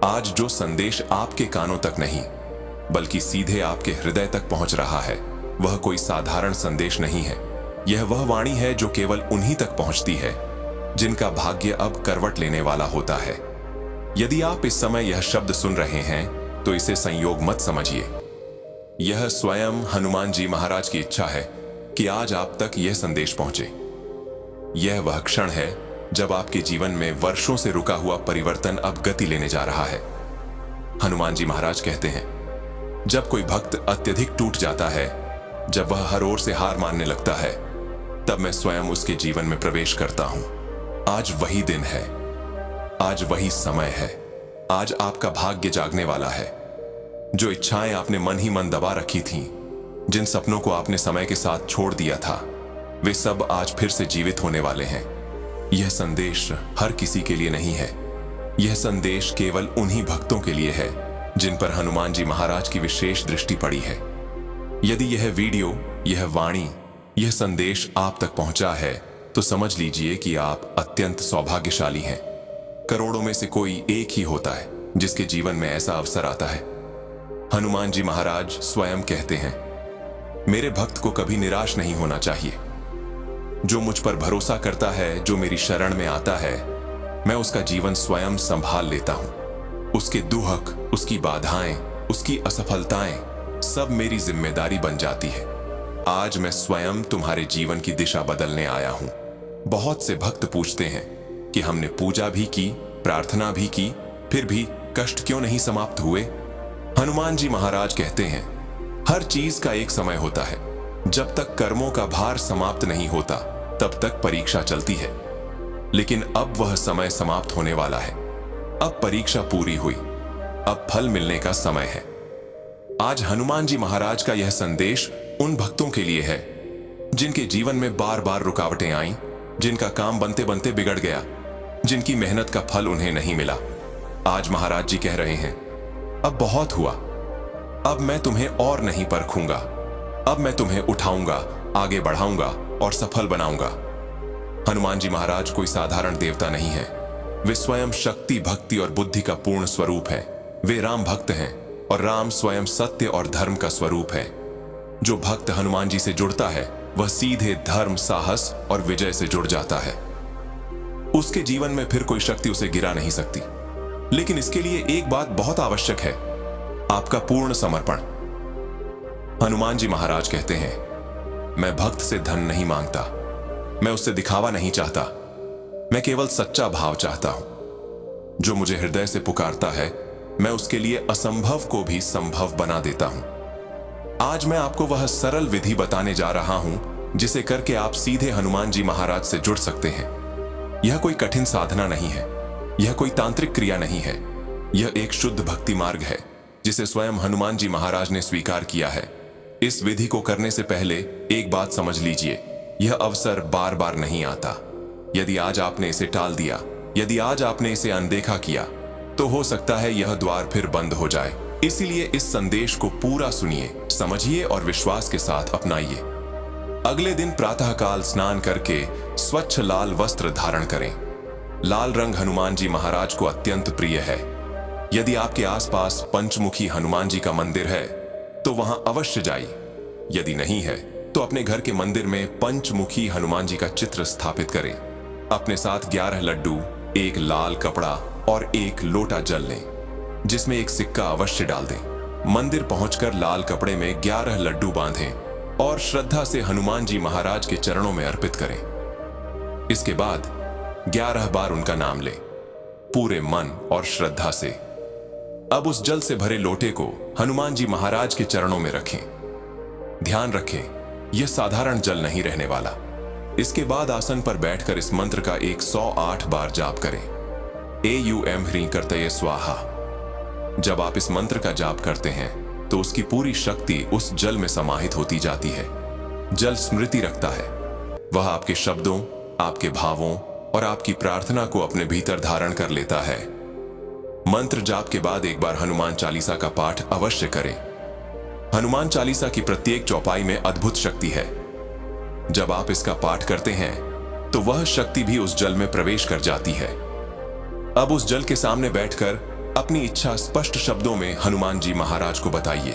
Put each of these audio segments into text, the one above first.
आज जो संदेश आपके कानों तक नहीं बल्कि सीधे आपके हृदय तक पहुंच रहा है, वह कोई साधारण संदेश नहीं है। यह वह वाणी है जो केवल उन्हीं तक पहुंचती है जिनका भाग्य अब करवट लेने वाला होता है। यदि आप इस समय यह शब्द सुन रहे हैं तो इसे संयोग मत समझिए। यह स्वयं हनुमान जी महाराज की इच्छा है कि आज आप तक यह संदेश पहुंचे। यह वह क्षण है जब आपके जीवन में वर्षों से रुका हुआ परिवर्तन अब गति लेने जा रहा है। हनुमान जी महाराज कहते हैं, जब कोई भक्त अत्यधिक टूट जाता है, जब वह हर ओर से हार मानने लगता है, तब मैं स्वयं उसके जीवन में प्रवेश करता हूं। आज वही दिन है, आज वही समय है। आज आपका भाग्य जागने वाला है। जो इच्छाएं आपने मन ही मन दबा रखी थीं, जिन सपनों को आपने समय के साथ छोड़ दिया था, वे सब आज फिर से जीवित होने वाले हैं। यह संदेश हर किसी के लिए नहीं है। यह संदेश केवल उन्हीं भक्तों के लिए है जिन पर हनुमान जी महाराज की विशेष दृष्टि पड़ी है। यदि यह वीडियो, यह वाणी, यह संदेश आप तक पहुंचा है तो समझ लीजिए कि आप अत्यंत सौभाग्यशाली हैं। करोड़ों में से कोई एक ही होता है जिसके जीवन में ऐसा अवसर आता है। हनुमान जी महाराज स्वयं कहते हैं, मेरे भक्त को कभी निराश नहीं होना चाहिए। जो मुझ पर भरोसा करता है, जो मेरी शरण में आता है, मैं उसका जीवन स्वयं संभाल लेता हूं। उसके दुख, उसकी बाधाएं, उसकी असफलताएं सब मेरी जिम्मेदारी बन जाती है। आज मैं स्वयं तुम्हारे जीवन की दिशा बदलने आया हूं। बहुत से भक्त पूछते हैं कि हमने पूजा भी की, प्रार्थना भी की, फिर भी कष्ट क्यों नहीं समाप्त हुए। हनुमान जी महाराज कहते हैं, हर चीज का एक समय होता है। जब तक कर्मों का भार समाप्त नहीं होता, तब तक परीक्षा चलती है। लेकिन अब वह समय समाप्त होने वाला है। अब परीक्षा पूरी हुई, अब फल मिलने का समय है। आज हनुमान जी महाराज का यह संदेश उन भक्तों के लिए है जिनके जीवन में बार बार रुकावटें आईं, जिनका काम बनते बनते बिगड़ गया, जिनकी मेहनत का फल उन्हें नहीं मिला। आज महाराज जी कह रहे हैं, अब बहुत हुआ, अब मैं तुम्हें और नहीं परखूंगा। अब मैं तुम्हें उठाऊंगा, आगे बढ़ाऊंगा और सफल बनाऊंगा। हनुमान जी महाराज कोई साधारण देवता नहीं है। वे स्वयं शक्ति, भक्ति और बुद्धि का पूर्ण स्वरूप है। वे राम भक्त हैं और राम स्वयं सत्य और धर्म का स्वरूप है। जो भक्त हनुमान जी से जुड़ता है, वह सीधे धर्म, साहस और विजय से जुड़ जाता है। उसके जीवन में फिर कोई शक्ति उसे गिरा नहीं सकती। लेकिन इसके लिए एक बात बहुत आवश्यक है, आपका पूर्ण समर्पण। हनुमान जी महाराज कहते हैं, मैं भक्त से धन नहीं मांगता, मैं उससे दिखावा नहीं चाहता, मैं केवल सच्चा भाव चाहता हूं। जो मुझे हृदय से पुकारता है, मैं उसके लिए असंभव को भी संभव बना देता हूं। आज मैं आपको वह सरल विधि बताने जा रहा हूं जिसे करके आप सीधे हनुमान जी महाराज से जुड़ सकते हैं। यह कोई कठिन साधना नहीं है, यह कोई तांत्रिक क्रिया नहीं है। यह एक शुद्ध भक्ति मार्ग है जिसे स्वयं हनुमान जी महाराज ने स्वीकार किया है। इस विधि को करने से पहले एक बात समझ लीजिए, यह अवसर बार बार नहीं आता। यदि आज आपने इसे टाल दिया, यदि आज आपने इसे अनदेखा किया, तो हो सकता है यह द्वार फिर बंद हो जाए। इसीलिए इस संदेश को पूरा सुनिए, समझिए और विश्वास के साथ अपनाइए। अगले दिन प्रातःकाल स्नान करके स्वच्छ लाल वस्त्र धारण करें। लाल रंग हनुमान जी महाराज को अत्यंत प्रिय है। यदि आपके आसपास पंचमुखी हनुमान जी का मंदिर है तो वहां अवश्य जाइए। यदि नहीं है तो अपने घर के मंदिर में पंचमुखी हनुमान जी का चित्र स्थापित करें। अपने साथ 11 लड्डू, एक लाल कपड़ा और एक लोटा जल लें, जिसमें एक सिक्का अवश्य डाल दें। मंदिर पहुंचकर लाल कपड़े में 11 लड्डू बांधें और श्रद्धा से हनुमान जी महाराज के चरणों में अर्पित करें। इसके बाद 11 बार उनका नाम लें, पूरे मन और श्रद्धा से। अब उस जल से भरे लोटे को हनुमान जी महाराज के चरणों में रखें। ध्यान रखें, यह साधारण जल नहीं रहने वाला। इसके बाद आसन पर बैठकर इस मंत्र का 108 बार जाप करें। एयूएम ह्रीं कर्तये स्वाहा। जब आप इस मंत्र का जाप करते हैं तो उसकी पूरी शक्ति उस जल में समाहित होती जाती है। जल स्मृति रखता है, वह आपके शब्दों, आपके भावों और आपकी प्रार्थना को अपने भीतर धारण कर लेता है। मंत्र जाप के बाद एक बार हनुमान चालीसा का पाठ अवश्य करें। हनुमान चालीसा की प्रत्येक चौपाई में अद्भुत शक्ति है। जब आप इसका पाठ करते हैं तो वह शक्ति भी उस जल में प्रवेश कर जाती है। अब उस जल के सामने बैठकर अपनी इच्छा स्पष्ट शब्दों में हनुमान जी महाराज को बताइए।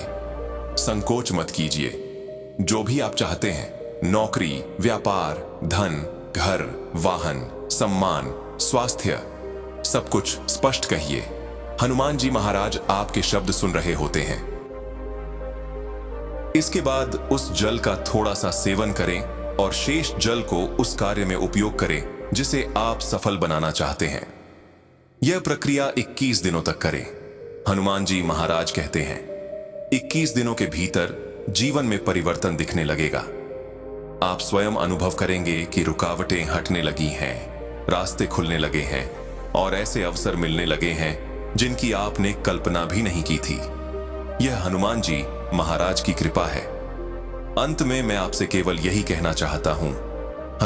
संकोच मत कीजिए। जो भी आप चाहते हैं, नौकरी, व्यापार, धन, घर, वाहन, सम्मान, स्वास्थ्य, सब कुछ स्पष्ट कहिए। हनुमान जी महाराज आपके शब्द सुन रहे होते हैं। इसके बाद उस जल का थोड़ा सा सेवन करें और शेष जल को उस कार्य में उपयोग करें जिसे आप सफल बनाना चाहते हैं। यह प्रक्रिया 21 दिनों तक करें। हनुमान जी महाराज कहते हैं, 21 दिनों के भीतर जीवन में परिवर्तन दिखने लगेगा। आप स्वयं अनुभव करेंगे कि रुकावटें हटने लगी हैं, रास्ते खुलने लगे हैं और ऐसे अवसर मिलने लगे हैं जिनकी आपने कल्पना भी नहीं की थी। यह हनुमान जी महाराज की कृपा है। अंत में मैं आपसे केवल यही कहना चाहता हूं,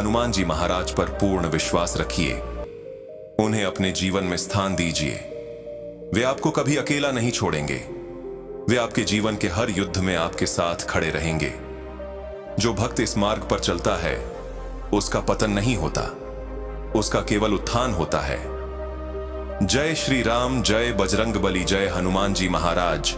हनुमान जी महाराज पर पूर्ण विश्वास रखिए। उन्हें अपने जीवन में स्थान दीजिए। वे आपको कभी अकेला नहीं छोड़ेंगे। वे आपके जीवन के हर युद्ध में आपके साथ खड़े रहेंगे। जो भक्त इस मार्ग पर चलता है, उसका पतन नहीं होता, उसका केवल उत्थान होता है। जय श्री राम, जय बजरंग बली, जय हनुमान जी महाराज।